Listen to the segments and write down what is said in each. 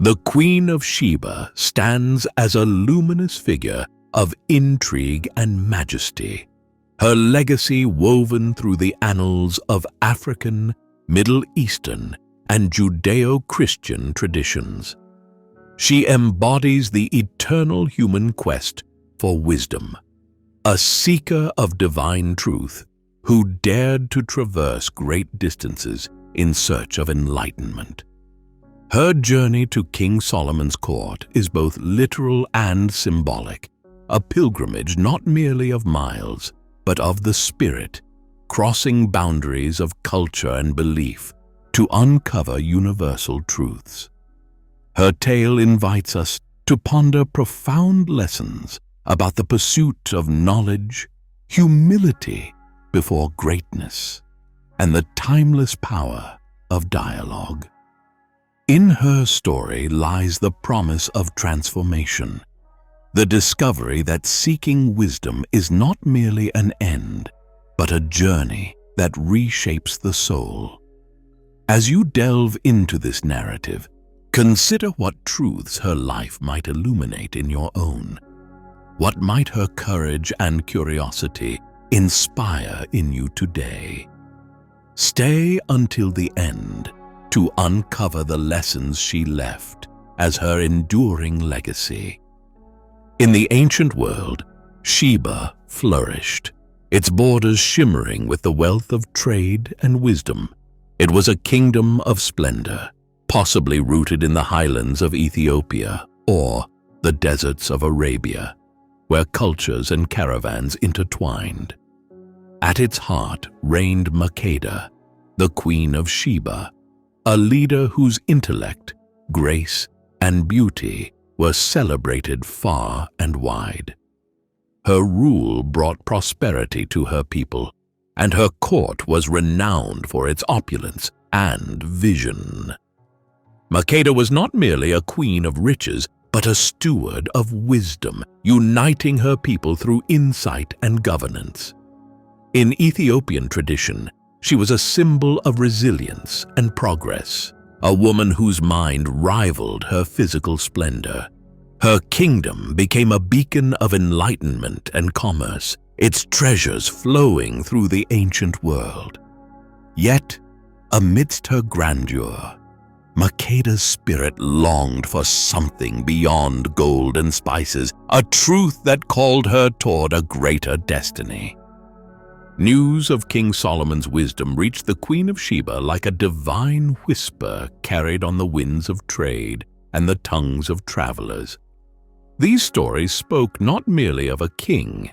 The Queen of Sheba stands as a luminous figure of intrigue and majesty, her legacy woven through the annals of African, Middle Eastern, and Judeo-Christian traditions. She embodies the eternal human quest for wisdom, a seeker of divine truth who dared to traverse great distances in search of enlightenment. Her journey to King Solomon's court is both literal and symbolic, a pilgrimage not merely of miles, but of the spirit, crossing boundaries of culture and belief to uncover universal truths. Her tale invites us to ponder profound lessons about the pursuit of knowledge, humility before greatness, and the timeless power of dialogue. In her story lies the promise of transformation, the discovery that seeking wisdom is not merely an end, but a journey that reshapes the soul. As you delve into this narrative, consider what truths her life might illuminate in your own. What might her courage and curiosity inspire in you today? Stay until the end to uncover the lessons she left as her enduring legacy. In the ancient world, Sheba flourished, its borders shimmering with the wealth of trade and wisdom. It was a kingdom of splendor, possibly rooted in the highlands of Ethiopia or the deserts of Arabia, where cultures and caravans intertwined. At its heart reigned Makeda, the Queen of Sheba, a leader whose intellect, grace, and beauty were celebrated far and wide. Her rule brought prosperity to her people, and her court was renowned for its opulence and vision. Makeda was not merely a queen of riches, but a steward of wisdom, uniting her people through insight and governance. In Ethiopian tradition, she was a symbol of resilience and progress, a woman whose mind rivaled her physical splendor. Her kingdom became a beacon of enlightenment and commerce, its treasures flowing through the ancient world. Yet, amidst her grandeur, Makeda's spirit longed for something beyond gold and spices, a truth that called her toward a greater destiny. News of King Solomon's wisdom reached the Queen of Sheba like a divine whisper carried on the winds of trade and the tongues of travelers. These stories spoke not merely of a king,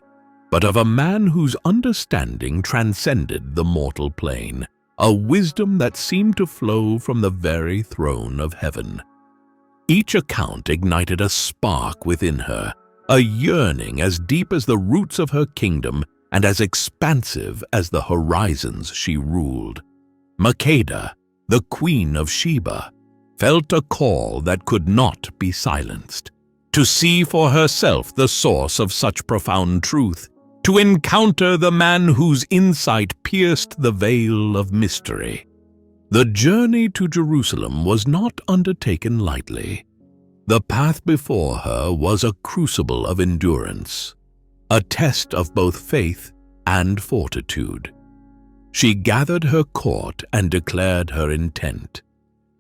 but of a man whose understanding transcended the mortal plane, a wisdom that seemed to flow from the very throne of heaven. Each account ignited a spark within her, a yearning as deep as the roots of her kingdom and as expansive as the horizons she ruled. Makeda, the Queen of Sheba, felt a call that could not be silenced, to see for herself the source of such profound truth, to encounter the man whose insight pierced the veil of mystery. The journey to Jerusalem was not undertaken lightly. The path before her was a crucible of endurance, a test of both faith and fortitude. She gathered her court and declared her intent,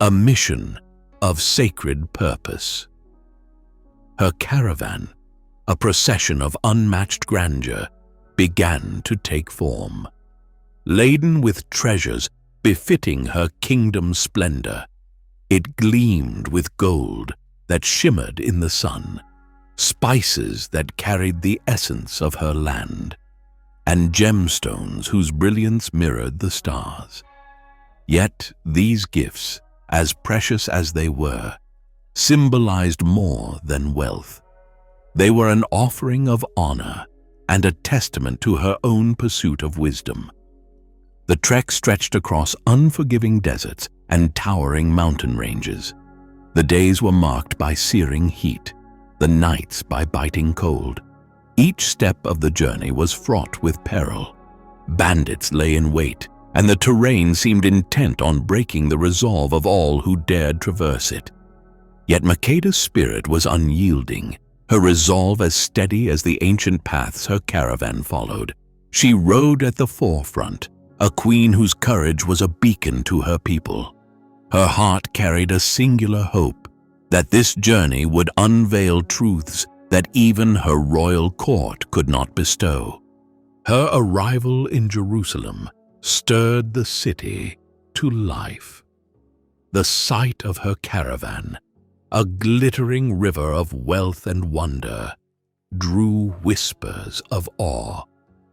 a mission of sacred purpose. Her caravan, a procession of unmatched grandeur, began to take form. Laden with treasures befitting her kingdom's splendor, it gleamed with gold that shimmered in the sun, spices that carried the essence of her land, and gemstones whose brilliance mirrored the stars. Yet these gifts, as precious as they were, symbolized more than wealth. They were an offering of honor and a testament to her own pursuit of wisdom. The trek stretched across unforgiving deserts and towering mountain ranges. The days were marked by searing heat, the nights by biting cold. Each step of the journey was fraught with peril. Bandits lay in wait, and the terrain seemed intent on breaking the resolve of all who dared traverse it. Yet Makeda's spirit was unyielding, her resolve as steady as the ancient paths her caravan followed. She rode at the forefront, a queen whose courage was a beacon to her people. Her heart carried a singular hope that this journey would unveil truths that even her royal court could not bestow. Her arrival in Jerusalem stirred the city to life. The sight of her caravan, a glittering river of wealth and wonder, drew whispers of awe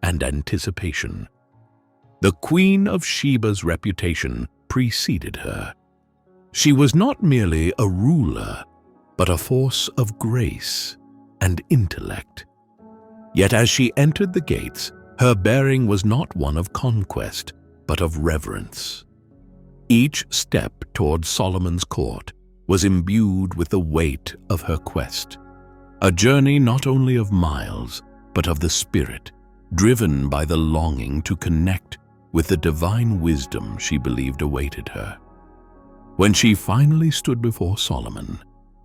and anticipation. The Queen of Sheba's reputation preceded her. She was not merely a ruler, but a force of grace and intellect. Yet as she entered the gates, her bearing was not one of conquest, but of reverence. Each step toward Solomon's court was imbued with the weight of her quest, a journey not only of miles, but of the spirit, driven by the longing to connect with the divine wisdom she believed awaited her. When she finally stood before Solomon,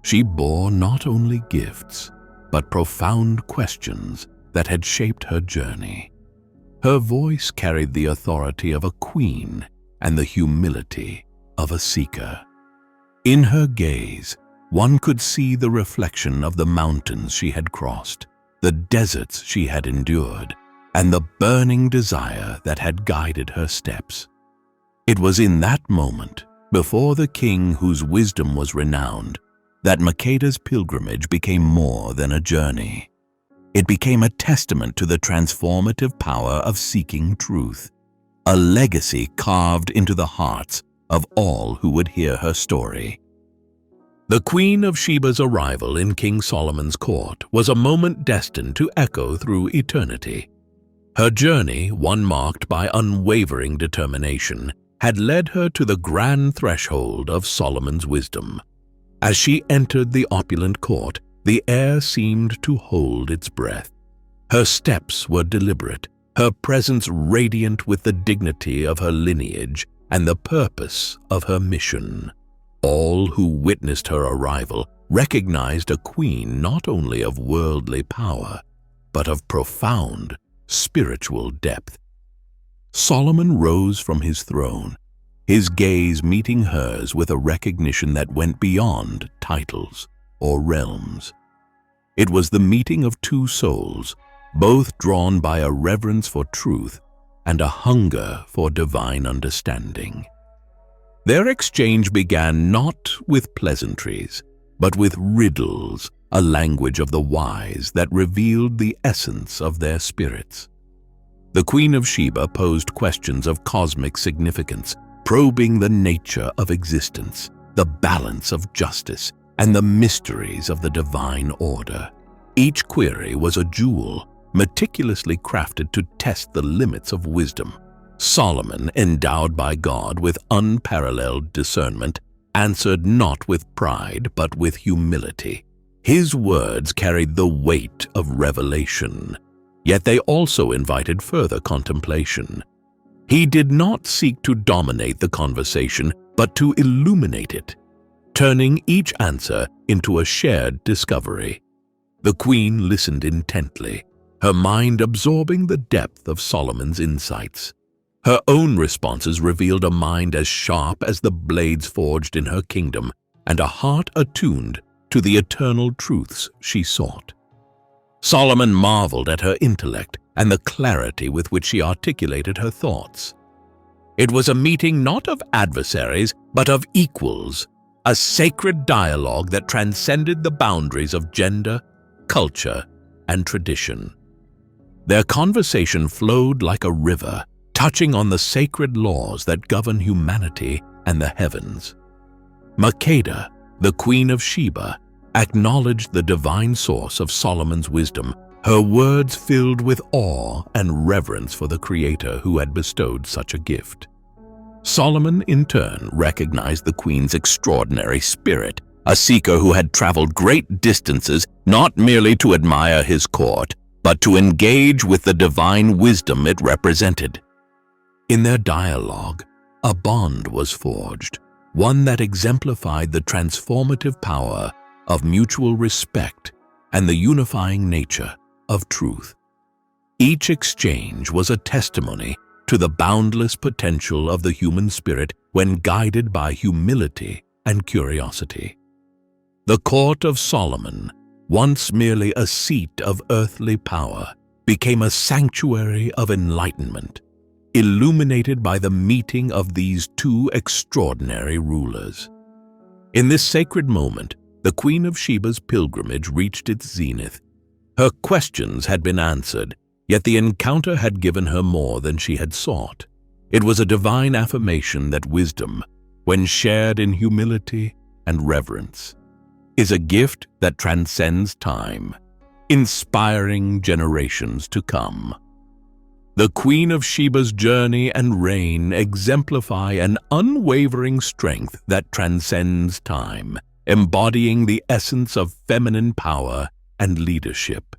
she bore not only gifts, but profound questions that had shaped her journey. Her voice carried the authority of a queen and the humility of a seeker. In her gaze, one could see the reflection of the mountains she had crossed, the deserts she had endured, and the burning desire that had guided her steps. It was in that moment, before the king whose wisdom was renowned, that Makeda's pilgrimage became more than a journey. It became a testament to the transformative power of seeking truth, a legacy carved into the hearts of all who would hear her story. The Queen of Sheba's arrival in King Solomon's court was a moment destined to echo through eternity. Her journey, one marked by unwavering determination, had led her to the grand threshold of Solomon's wisdom. As she entered the opulent court, the air seemed to hold its breath. Her steps were deliberate, her presence radiant with the dignity of her lineage and the purpose of her mission. All who witnessed her arrival recognized a queen not only of worldly power, but of profound spiritual depth. Solomon rose from his throne, his gaze meeting hers with a recognition that went beyond titles or realms. It was the meeting of two souls, both drawn by a reverence for truth and a hunger for divine understanding. Their exchange began not with pleasantries, but with riddles, a language of the wise that revealed the essence of their spirits. The Queen of Sheba posed questions of cosmic significance, probing the nature of existence, the balance of justice, and the mysteries of the divine order. Each query was a jewel, meticulously crafted to test the limits of wisdom. Solomon, endowed by God with unparalleled discernment, answered not with pride but with humility. His words carried the weight of revelation, yet they also invited further contemplation. He did not seek to dominate the conversation, but to illuminate it, turning each answer into a shared discovery. The queen listened intently, her mind absorbing the depth of Solomon's insights. Her own responses revealed a mind as sharp as the blades forged in her kingdom and a heart attuned to the eternal truths she sought. Solomon marveled at her intellect and the clarity with which she articulated her thoughts. It was a meeting not of adversaries, but of equals, a sacred dialogue that transcended the boundaries of gender, culture, and tradition. Their conversation flowed like a river, touching on the sacred laws that govern humanity and the heavens. Makeda, the Queen of Sheba, acknowledged the divine source of Solomon's wisdom, her words filled with awe and reverence for the Creator who had bestowed such a gift. Solomon, in turn, recognized the Queen's extraordinary spirit, a seeker who had traveled great distances not merely to admire his court, but to engage with the divine wisdom it represented. In their dialogue, a bond was forged, one that exemplified the transformative power of mutual respect and the unifying nature of truth. Each exchange was a testimony to the boundless potential of the human spirit when guided by humility and curiosity. The court of Solomon, once merely a seat of earthly power, became a sanctuary of enlightenment, illuminated by the meeting of these two extraordinary rulers. In this sacred moment, the Queen of Sheba's pilgrimage reached its zenith. Her questions had been answered, yet the encounter had given her more than she had sought. It was a divine affirmation that wisdom, when shared in humility and reverence, is a gift that transcends time, inspiring generations to come. The Queen of Sheba's journey and reign exemplify an unwavering strength that transcends time, embodying the essence of feminine power and leadership.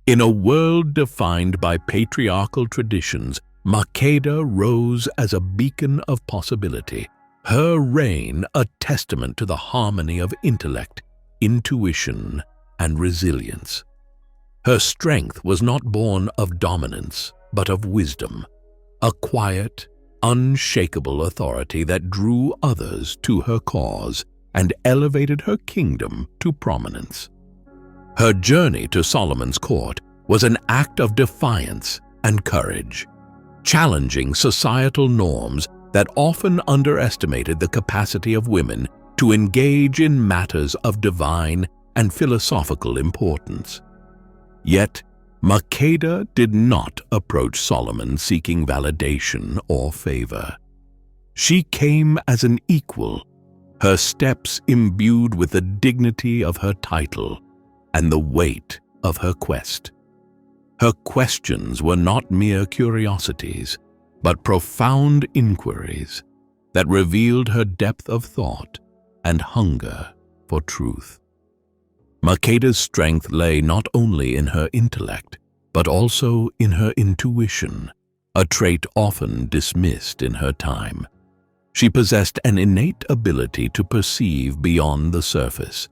In a world defined by patriarchal traditions, Makeda rose as a beacon of possibility, her reign a testament to the harmony of intellect, intuition, and resilience. Her strength was not born of dominance, but of wisdom, a quiet, unshakable authority that drew others to her cause and elevated her kingdom to prominence. Her journey to Solomon's court was an act of defiance and courage, challenging societal norms that often underestimated the capacity of women to engage in matters of divine and philosophical importance. Yet, Makeda did not approach Solomon seeking validation or favor. She came as an equal, her steps imbued with the dignity of her title and the weight of her quest. Her questions were not mere curiosities, but profound inquiries that revealed her depth of thought and hunger for truth. Makeda's strength lay not only in her intellect, but also in her intuition, a trait often dismissed in her time. She possessed an innate ability to perceive beyond the surface,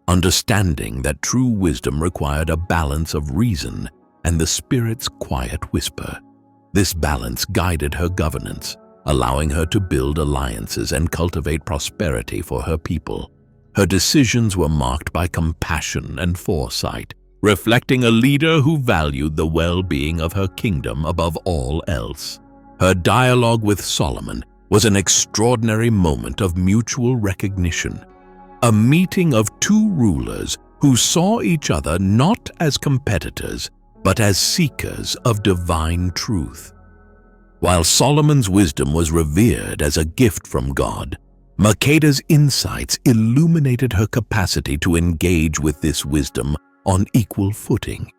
understanding that true wisdom required a balance of reason and the spirit's quiet whisper. This balance guided her governance, allowing her to build alliances and cultivate prosperity for her people. Her decisions were marked by compassion and foresight, reflecting a leader who valued the well-being of her kingdom above all else. Her dialogue with Solomon was an extraordinary moment of mutual recognition, a meeting of two rulers who saw each other not as competitors, but as seekers of divine truth. While Solomon's wisdom was revered as a gift from God, Makeda's insights illuminated her capacity to engage with this wisdom on equal footing.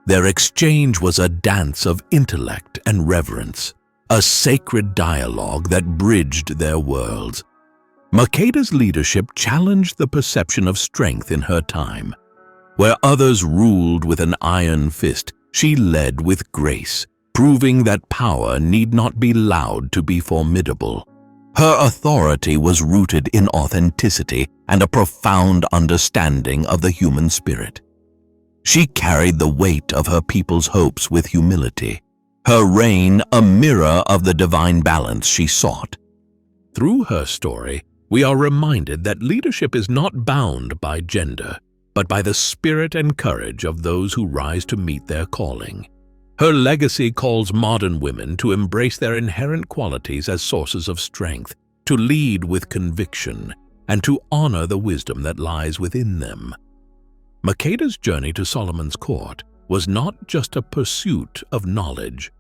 Their exchange was a dance of intellect and reverence, a sacred dialogue that bridged their worlds. Makeda's leadership challenged the perception of strength in her time. Where others ruled with an iron fist, she led with grace, proving that power need not be loud to be formidable. Her authority was rooted in authenticity and a profound understanding of the human spirit. She carried the weight of her people's hopes with humility, her reign a mirror of the divine balance she sought. Through her story, we are reminded that leadership is not bound by gender, but by the spirit and courage of those who rise to meet their calling. Her legacy calls modern women to embrace their inherent qualities as sources of strength, to lead with conviction, and to honor the wisdom that lies within them. Makeda's journey to Solomon's court was not just a pursuit of knowledge,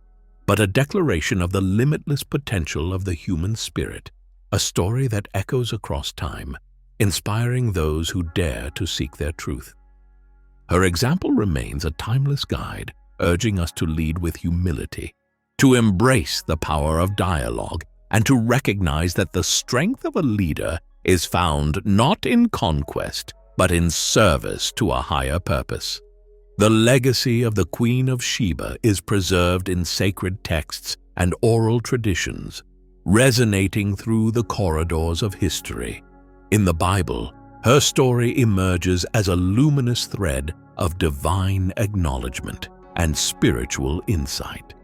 but a declaration of the limitless potential of the human spirit, a story that echoes across time, inspiring those who dare to seek their truth. Her example remains a timeless guide, urging us to lead with humility, to embrace the power of dialogue, and to recognize that the strength of a leader is found not in conquest, but in service to a higher purpose. The legacy of the Queen of Sheba is preserved in sacred texts and oral traditions, resonating through the corridors of history. In the Bible, her story emerges as a luminous thread of divine acknowledgement and spiritual insight.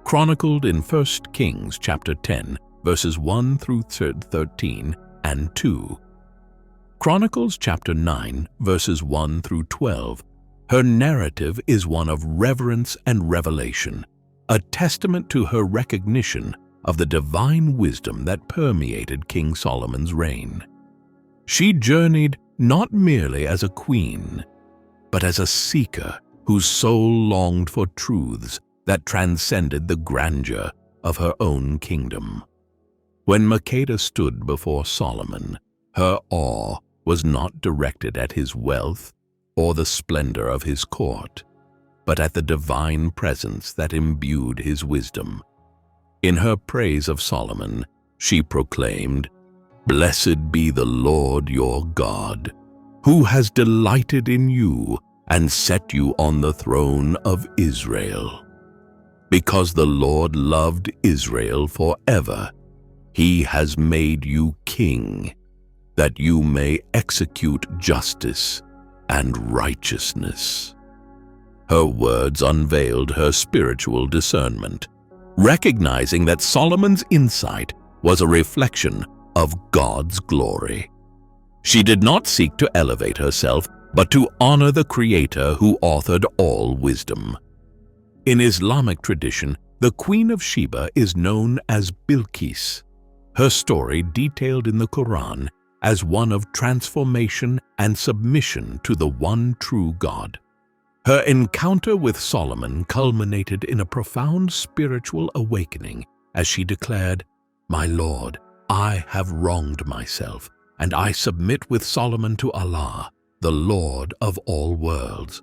Chronicled in 1 Kings chapter 10, verses 1 through 13 and 2. Chronicles chapter 9, verses 1 through 12. Her narrative is one of reverence and revelation, a testament to her recognition of the divine wisdom that permeated King Solomon's reign. She journeyed not merely as a queen, but as a seeker whose soul longed for truths that transcended the grandeur of her own kingdom. When Makeda stood before Solomon, her awe was not directed at his wealth or the splendor of his court, but at the divine presence that imbued his wisdom. In her praise of Solomon, she proclaimed, "Blessed be the Lord your God, who has delighted in you and set you on the throne of Israel. Because the Lord loved Israel forever, he has made you king, that you may execute justice and righteousness." Her words unveiled her spiritual discernment, recognizing that Solomon's insight was a reflection of God's glory. She did not seek to elevate herself, but to honor the Creator who authored all wisdom. In Islamic tradition, the Queen of Sheba is known as Bilqis, her story detailed in the Quran as one of transformation and submission to the one true God. Her encounter with Solomon culminated in a profound spiritual awakening as she declared, "My Lord, I have wronged myself, and I submit with Solomon to Allah, the Lord of all worlds."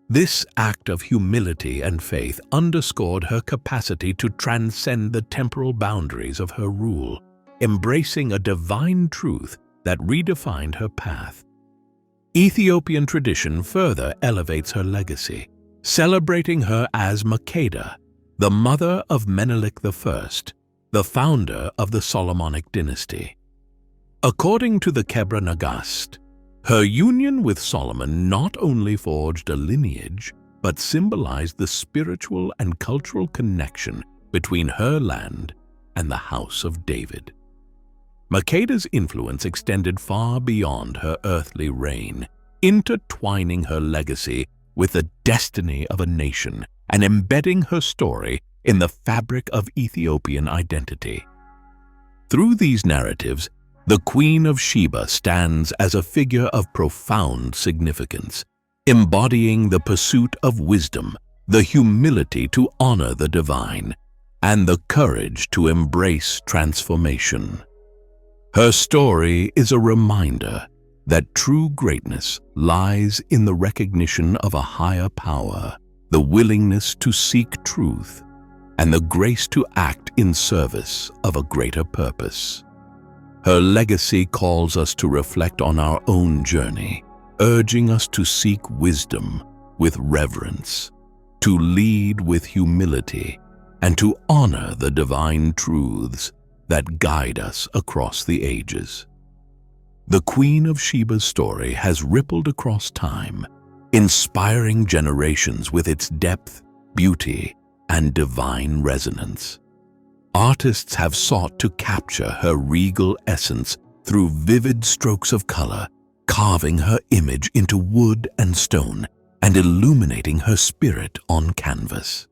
This act of humility and faith underscored her capacity to transcend the temporal boundaries of her rule, embracing a divine truth that redefined her path. Ethiopian tradition further elevates her legacy, celebrating her as Makeda, the mother of Menelik I, the founder of the Solomonic dynasty. According to the Kebra Nagast, her union with Solomon not only forged a lineage, but symbolized the spiritual and cultural connection between her land and the House of David. Makeda's influence extended far beyond her earthly reign, intertwining her legacy with the destiny of a nation and embedding her story in the fabric of Ethiopian identity. Through these narratives, the Queen of Sheba stands as a figure of profound significance, embodying the pursuit of wisdom, the humility to honor the divine, and the courage to embrace transformation. Her story is a reminder that true greatness lies in the recognition of a higher power, the willingness to seek truth, and the grace to act in service of a greater purpose. Her legacy calls us to reflect on our own journey, urging us to seek wisdom with reverence, to lead with humility, and to honor the divine truths that guide us across the ages. The Queen of Sheba's story has rippled across time, inspiring generations with its depth, beauty, and divine resonance. Artists have sought to capture her regal essence through vivid strokes of color, carving her image into wood and stone and illuminating her spirit on canvas.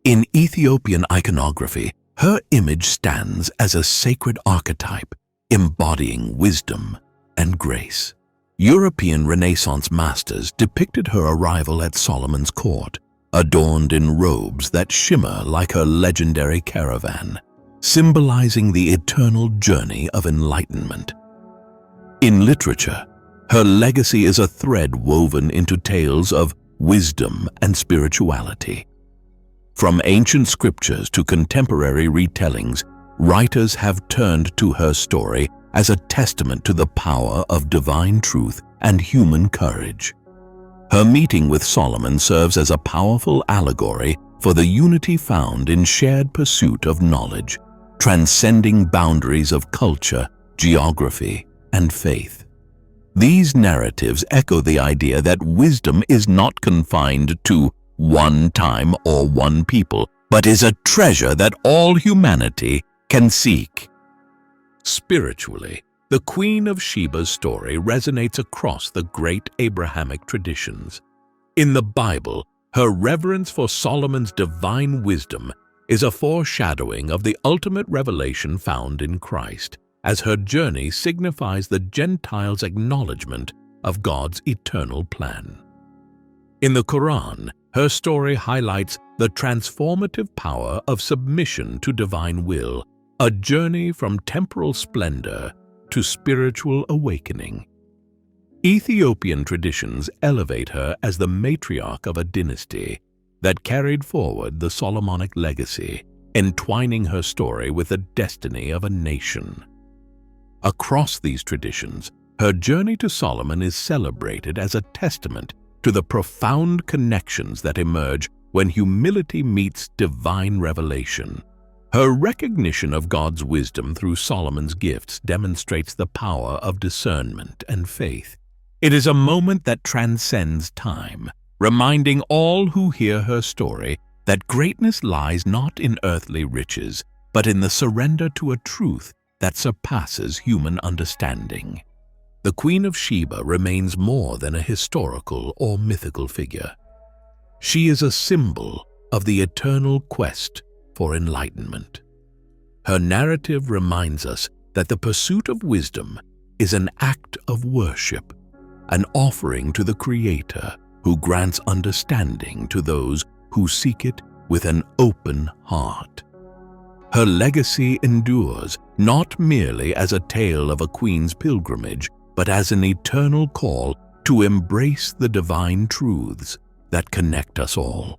In Ethiopian iconography, her image stands as a sacred archetype, embodying wisdom and grace. European Renaissance masters depicted her arrival at Solomon's court, adorned in robes that shimmer like her legendary caravan, symbolizing the eternal journey of enlightenment. In literature, her legacy is a thread woven into tales of wisdom and spirituality. From ancient scriptures to contemporary retellings, writers have turned to her story as a testament to the power of divine truth and human courage. Her meeting with Solomon serves as a powerful allegory for the unity found in shared pursuit of knowledge, transcending boundaries of culture, geography, and faith. These narratives echo the idea that wisdom is not confined to one time or one people, but is a treasure that all humanity can seek. Spiritually, the Queen of Sheba's story resonates across the great Abrahamic traditions. In the Bible, her reverence for Solomon's divine wisdom is a foreshadowing of the ultimate revelation found in Christ, as her journey signifies the Gentiles' acknowledgement of God's eternal plan. In the Quran, her story highlights the transformative power of submission to divine will, a journey from temporal splendor to spiritual awakening. Ethiopian traditions elevate her as the matriarch of a dynasty that carried forward the Solomonic legacy, entwining her story with the destiny of a nation. Across these traditions, her journey to Solomon is celebrated as a testament to the profound connections that emerge when humility meets divine revelation. Her recognition of God's wisdom through Solomon's gifts demonstrates the power of discernment and faith. It is a moment that transcends time, reminding all who hear her story that greatness lies not in earthly riches, but in the surrender to a truth that surpasses human understanding. The Queen of Sheba remains more than a historical or mythical figure. She is a symbol of the eternal quest for enlightenment. Her narrative reminds us that the pursuit of wisdom is an act of worship, an offering to the Creator who grants understanding to those who seek it with an open heart. Her legacy endures not merely as a tale of a queen's pilgrimage, but as an eternal call to embrace the divine truths that connect us all.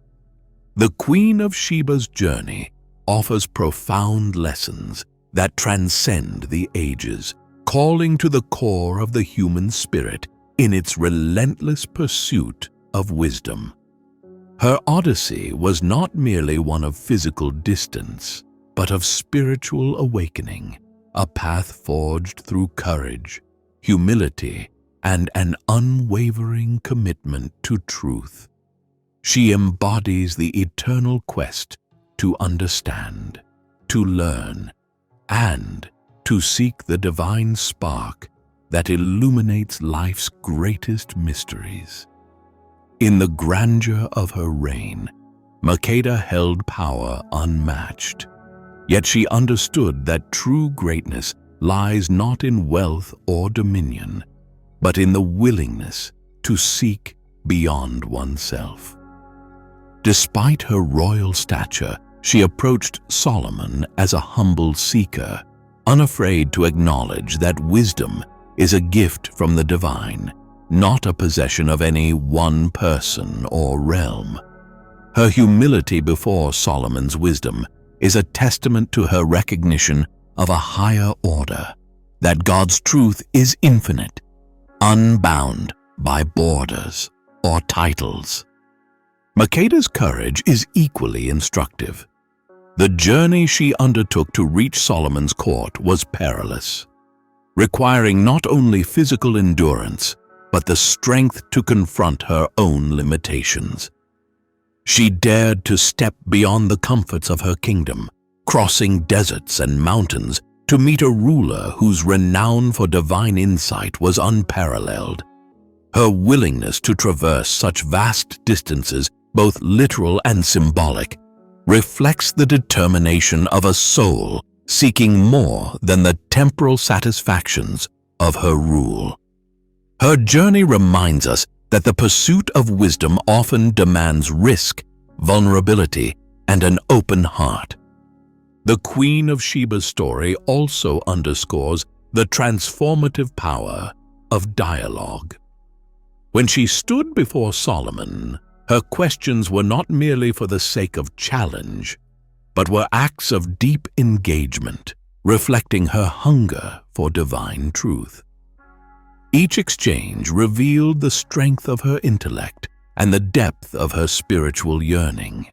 The Queen of Sheba's journey offers profound lessons that transcend the ages, calling to the core of the human spirit in its relentless pursuit of wisdom. Her odyssey was not merely one of physical distance, but of spiritual awakening, a path forged through courage, humility, and an unwavering commitment to truth. She embodies the eternal quest to understand, to learn, and to seek the divine spark that illuminates life's greatest mysteries. In the grandeur of her reign, Makeda held power unmatched, yet she understood that true greatness lies not in wealth or dominion, but in the willingness to seek beyond oneself. Despite her royal stature, she approached Solomon as a humble seeker, unafraid to acknowledge that wisdom is a gift from the divine, not a possession of any one person or realm. Her humility before Solomon's wisdom is a testament to her recognition of a higher order, that God's truth is infinite, unbound by borders or titles. Makeda's courage is equally instructive. The journey she undertook to reach Solomon's court was perilous, requiring not only physical endurance, but the strength to confront her own limitations. She dared to step beyond the comforts of her kingdom, crossing deserts and mountains to meet a ruler whose renown for divine insight was unparalleled. Her willingness to traverse such vast distances, both literal and symbolic, reflects the determination of a soul seeking more than the temporal satisfactions of her rule. Her journey reminds us that the pursuit of wisdom often demands risk, vulnerability, and an open heart. The Queen of Sheba's story also underscores the transformative power of dialogue. When she stood before Solomon, her questions were not merely for the sake of challenge, but were acts of deep engagement, reflecting her hunger for divine truth. Each exchange revealed the strength of her intellect and the depth of her spiritual yearning.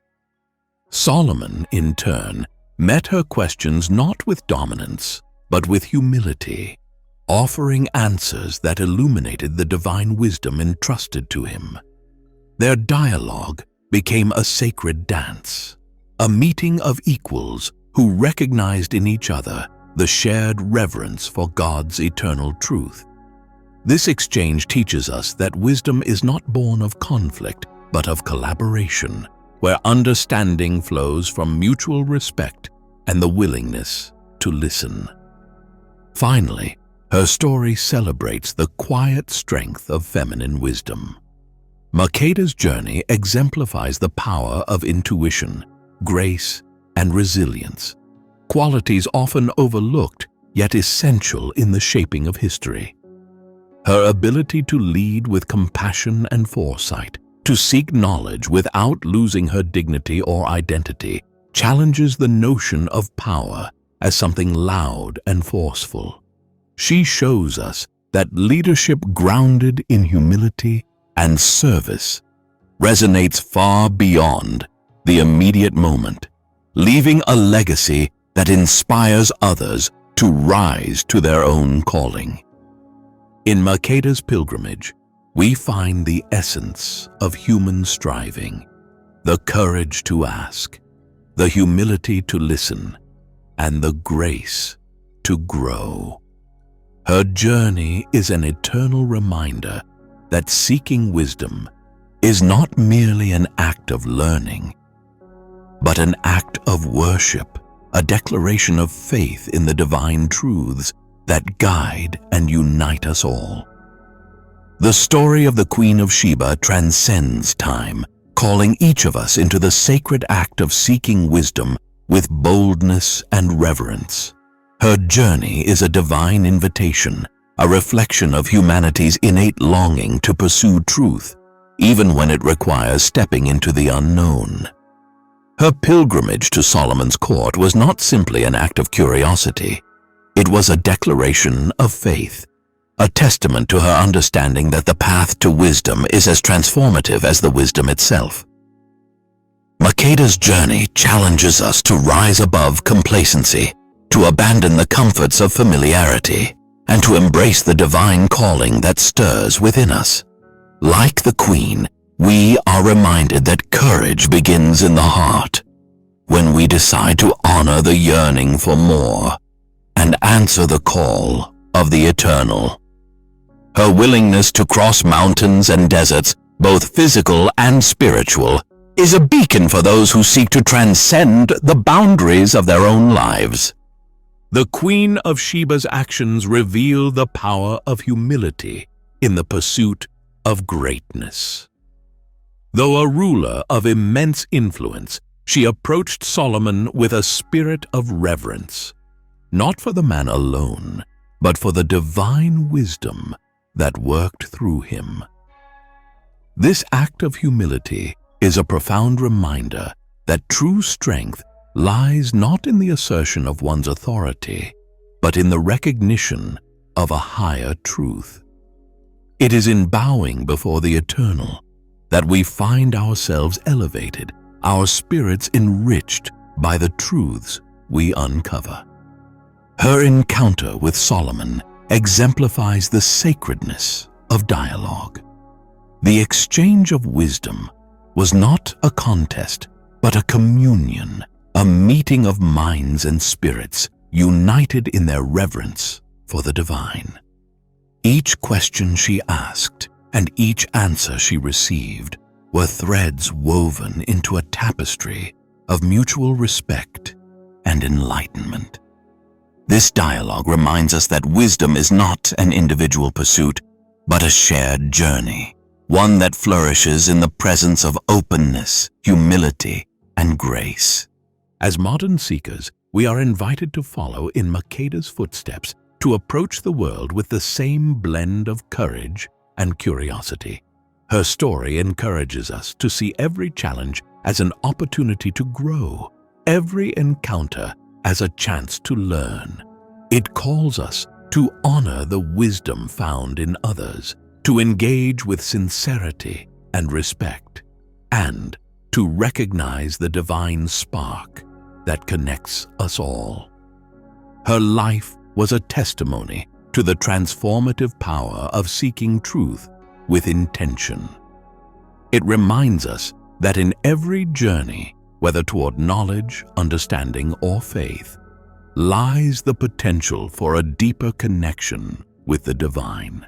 Solomon, in turn, met her questions not with dominance, but with humility, offering answers that illuminated the divine wisdom entrusted to him. Their dialogue became a sacred dance, a meeting of equals who recognized in each other the shared reverence for God's eternal truth. This exchange teaches us that wisdom is not born of conflict, but of collaboration, where understanding flows from mutual respect and the willingness to listen. Finally, her story celebrates the quiet strength of feminine wisdom. Makeda's journey exemplifies the power of intuition, grace, and resilience, qualities often overlooked yet essential in the shaping of history. Her ability to lead with compassion and foresight, to seek knowledge without losing her dignity or identity, challenges the notion of power as something loud and forceful. She shows us that leadership grounded in humility and service resonates far beyond the immediate moment, leaving a legacy that inspires others to rise to their own calling. In Makeda's pilgrimage, we find the essence of human striving, the courage to ask, the humility to listen, and the grace to grow. Her journey is an eternal reminder that seeking wisdom is not merely an act of learning, but an act of worship, a declaration of faith in the divine truths that guide and unite us all. The story of the Queen of Sheba transcends time, calling each of us into the sacred act of seeking wisdom with boldness and reverence. Her journey is a divine invitation, a reflection of humanity's innate longing to pursue truth, even when it requires stepping into the unknown. Her pilgrimage to Solomon's court was not simply an act of curiosity. It was a declaration of faith, a testament to her understanding that the path to wisdom is as transformative as the wisdom itself. Makeda's journey challenges us to rise above complacency, to abandon the comforts of familiarity, and to embrace the divine calling that stirs within us. Like the Queen, we are reminded that courage begins in the heart, when we decide to honor the yearning for more and answer the call of the eternal. Her willingness to cross mountains and deserts, both physical and spiritual, is a beacon for those who seek to transcend the boundaries of their own lives. The Queen of Sheba's actions reveal the power of humility in the pursuit of greatness. Though a ruler of immense influence, she approached Solomon with a spirit of reverence, not for the man alone, but for the divine wisdom that worked through him. This act of humility is a profound reminder that true strength lies not in the assertion of one's authority, but in the recognition of a higher truth. It is in bowing before the eternal that we find ourselves elevated, our spirits enriched by the truths we uncover. Her encounter with Solomon exemplifies the sacredness of dialogue. The exchange of wisdom was not a contest, but a communion, a meeting of minds and spirits united in their reverence for the divine. Each question she asked and each answer she received were threads woven into a tapestry of mutual respect and enlightenment. This dialogue reminds us that wisdom is not an individual pursuit, but a shared journey, one that flourishes in the presence of openness, humility, and grace. As modern seekers, we are invited to follow in Makeda's footsteps, to approach the world with the same blend of courage and curiosity. Her story encourages us to see every challenge as an opportunity to grow, every encounter as a chance to learn. It calls us to honor the wisdom found in others, to engage with sincerity and respect, and to recognize the divine spark that connects us all. Her life was a testimony to the transformative power of seeking truth with intention. It reminds us that in every journey, whether toward knowledge, understanding, or faith, lies the potential for a deeper connection with the divine.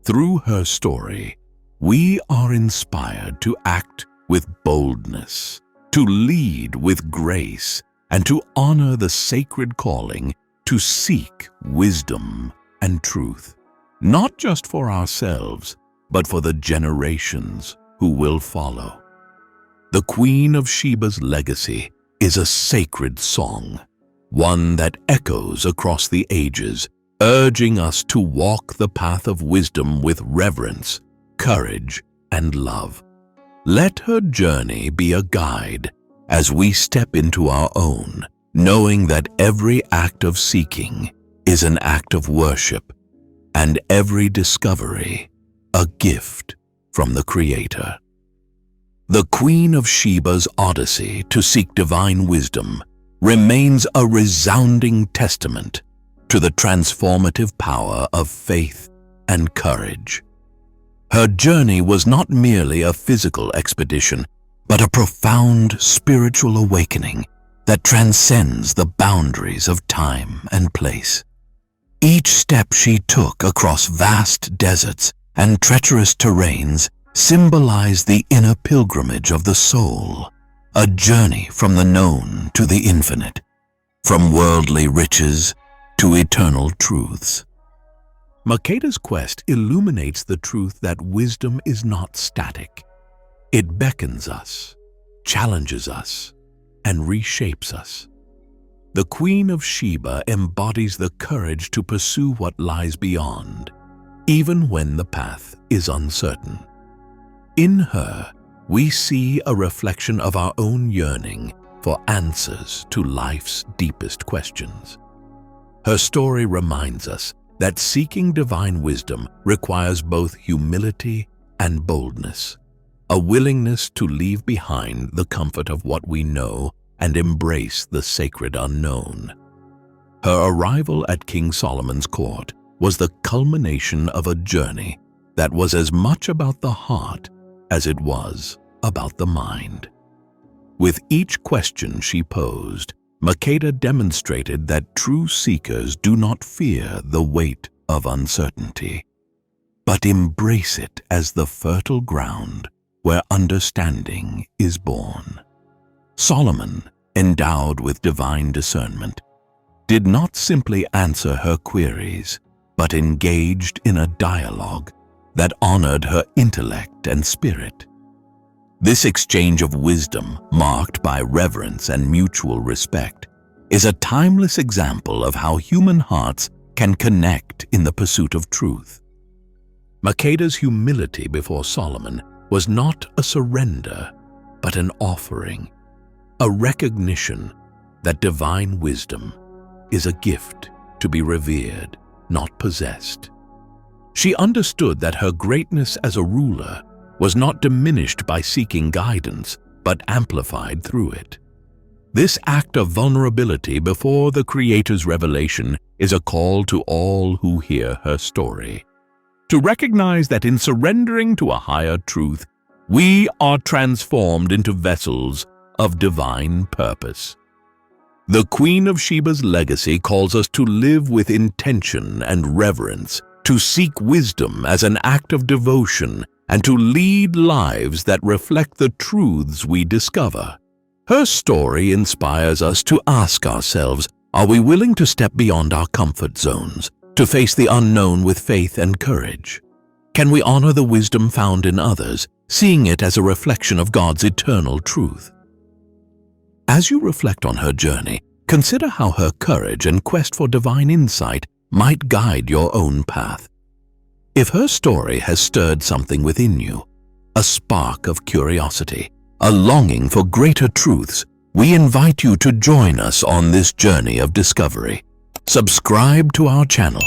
Through her story, we are inspired to act with boldness, to lead with grace, and to honor the sacred calling to seek wisdom and truth, not just for ourselves, but for the generations who will follow. The Queen of Sheba's legacy is a sacred song, one that echoes across the ages, urging us to walk the path of wisdom with reverence, courage, and love. Let her journey be a guide as we step into our own, knowing that every act of seeking is an act of worship, and every discovery a gift from the Creator. The Queen of Sheba's odyssey to seek divine wisdom remains a resounding testament to the transformative power of faith and courage. Her journey was not merely a physical expedition, but a profound spiritual awakening that transcends the boundaries of time and place. Each step she took across vast deserts and treacherous terrains symbolized the inner pilgrimage of the soul, a journey from the known to the infinite, from worldly riches to eternal truths. Makeda's quest illuminates the truth that wisdom is not static. It beckons us, challenges us, and reshapes us. The Queen of Sheba embodies the courage to pursue what lies beyond, even when the path is uncertain. In her, we see a reflection of our own yearning for answers to life's deepest questions. Her story reminds us that seeking divine wisdom requires both humility and boldness, a willingness to leave behind the comfort of what we know and embrace the sacred unknown. Her arrival at King Solomon's court was the culmination of a journey that was as much about the heart as it was about the mind. With each question she posed, Makeda demonstrated that true seekers do not fear the weight of uncertainty, but embrace it as the fertile ground where understanding is born. Solomon, endowed with divine discernment, did not simply answer her queries, but engaged in a dialogue that honored her intellect and spirit. This exchange of wisdom, marked by reverence and mutual respect, is a timeless example of how human hearts can connect in the pursuit of truth. Makeda's humility before Solomon was not a surrender, but an offering, a recognition that divine wisdom is a gift to be revered, not possessed. She understood that her greatness as a ruler was not diminished by seeking guidance, but amplified through it. This act of vulnerability before the Creator's revelation is a call to all who hear her story, to recognize that in surrendering to a higher truth, we are transformed into vessels of divine purpose. The Queen of Sheba's legacy calls us to live with intention and reverence, to seek wisdom as an act of devotion, and to lead lives that reflect the truths we discover. Her story inspires us to ask ourselves, are we willing to step beyond our comfort zones, to face the unknown with faith and courage? Can we honor the wisdom found in others, seeing it as a reflection of God's eternal truth? As you reflect on her journey, consider how her courage and quest for divine insight might guide your own path. If her story has stirred something within you, a spark of curiosity, a longing for greater truths, we invite you to join us on this journey of discovery. Subscribe to our channel,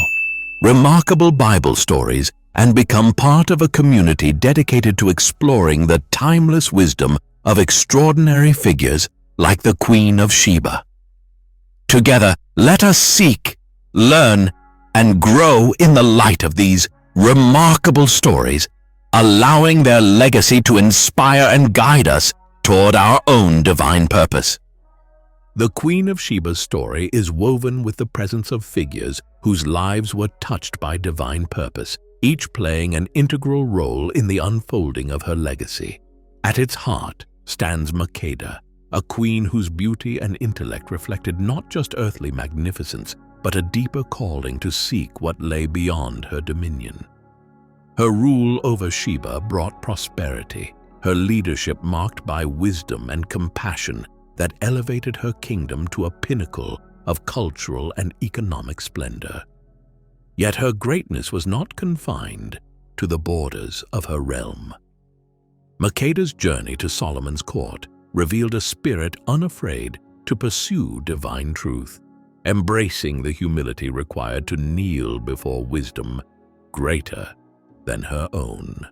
Remarkable Bible Stories, and become part of a community dedicated to exploring the timeless wisdom of extraordinary figures like the Queen of Sheba. Together, let us seek, learn, and grow in the light of these remarkable stories, allowing their legacy to inspire and guide us toward our own divine purpose. The Queen of Sheba's story is woven with the presence of figures whose lives were touched by divine purpose, each playing an integral role in the unfolding of her legacy. At its heart stands Makeda, a queen whose beauty and intellect reflected not just earthly magnificence, but a deeper calling to seek what lay beyond her dominion. Her rule over Sheba brought prosperity, her leadership marked by wisdom and compassion that elevated her kingdom to a pinnacle of cultural and economic splendor. Yet her greatness was not confined to the borders of her realm. Makeda's journey to Solomon's court revealed a spirit unafraid to pursue divine truth, embracing the humility required to kneel before wisdom greater than her own.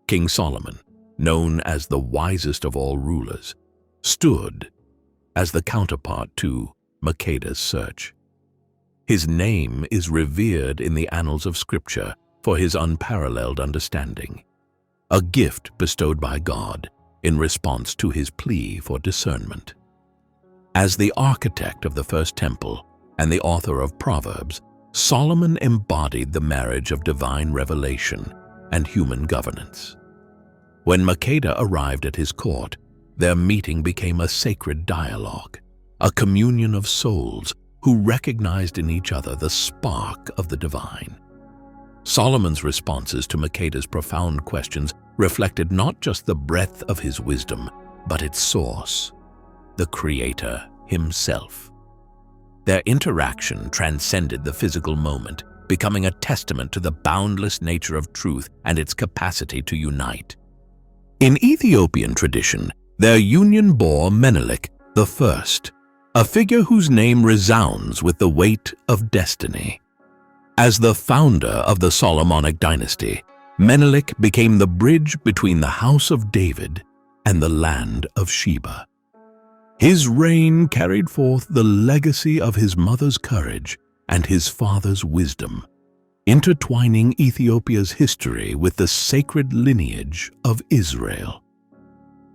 King Solomon, known as the wisest of all rulers, stood as the counterpart to Makeda's search. His name is revered in the annals of Scripture for his unparalleled understanding, a gift bestowed by God in response to his plea for discernment. As the architect of the First Temple and the author of Proverbs, Solomon embodied the marriage of divine revelation and human governance. When Makeda arrived at his court, their meeting became a sacred dialogue, a communion of souls who recognized in each other the spark of the divine. Solomon's responses to Makeda's profound questions reflected not just the breadth of his wisdom, but its source, the Creator himself. Their interaction transcended the physical moment, becoming a testament to the boundless nature of truth and its capacity to unite. In Ethiopian tradition, their union bore Menelik the First, a figure whose name resounds with the weight of destiny. As the founder of the Solomonic dynasty, Menelik became the bridge between the house of David and the land of Sheba. His reign carried forth the legacy of his mother's courage and his father's wisdom, intertwining Ethiopia's history with the sacred lineage of Israel.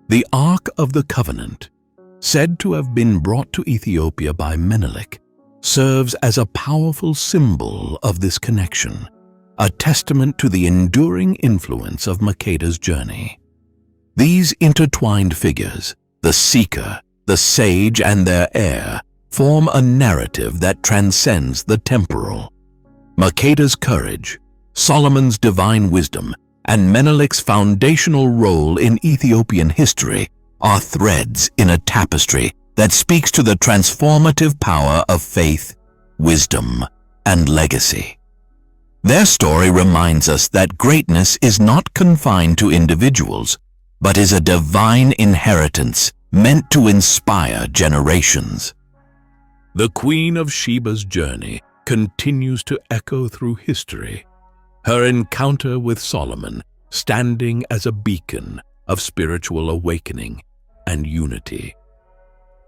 The Ark of the Covenant, said to have been brought to Ethiopia by Menelik, serves as a powerful symbol of this connection, a testament to the enduring influence of Makeda's journey. These intertwined figures, the seeker, the sage, and their heir, form a narrative that transcends the temporal. Makeda's courage, Solomon's divine wisdom, and Menelik's foundational role in Ethiopian history are threads in a tapestry that speaks to the transformative power of faith, wisdom, and legacy. Their story reminds us that greatness is not confined to individuals, but is a divine inheritance meant to inspire generations. The Queen of Sheba's journey continues to echo through history, her encounter with Solomon standing as a beacon of spiritual awakening and unity.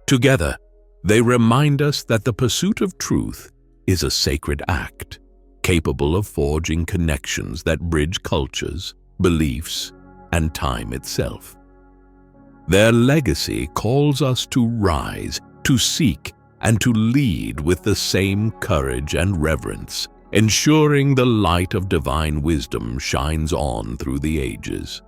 Together, they remind us that the pursuit of truth is a sacred act, capable of forging connections that bridge cultures, beliefs, and time itself. Their legacy calls us to rise, to seek, and to lead with the same courage and reverence, ensuring the light of divine wisdom shines on through the ages.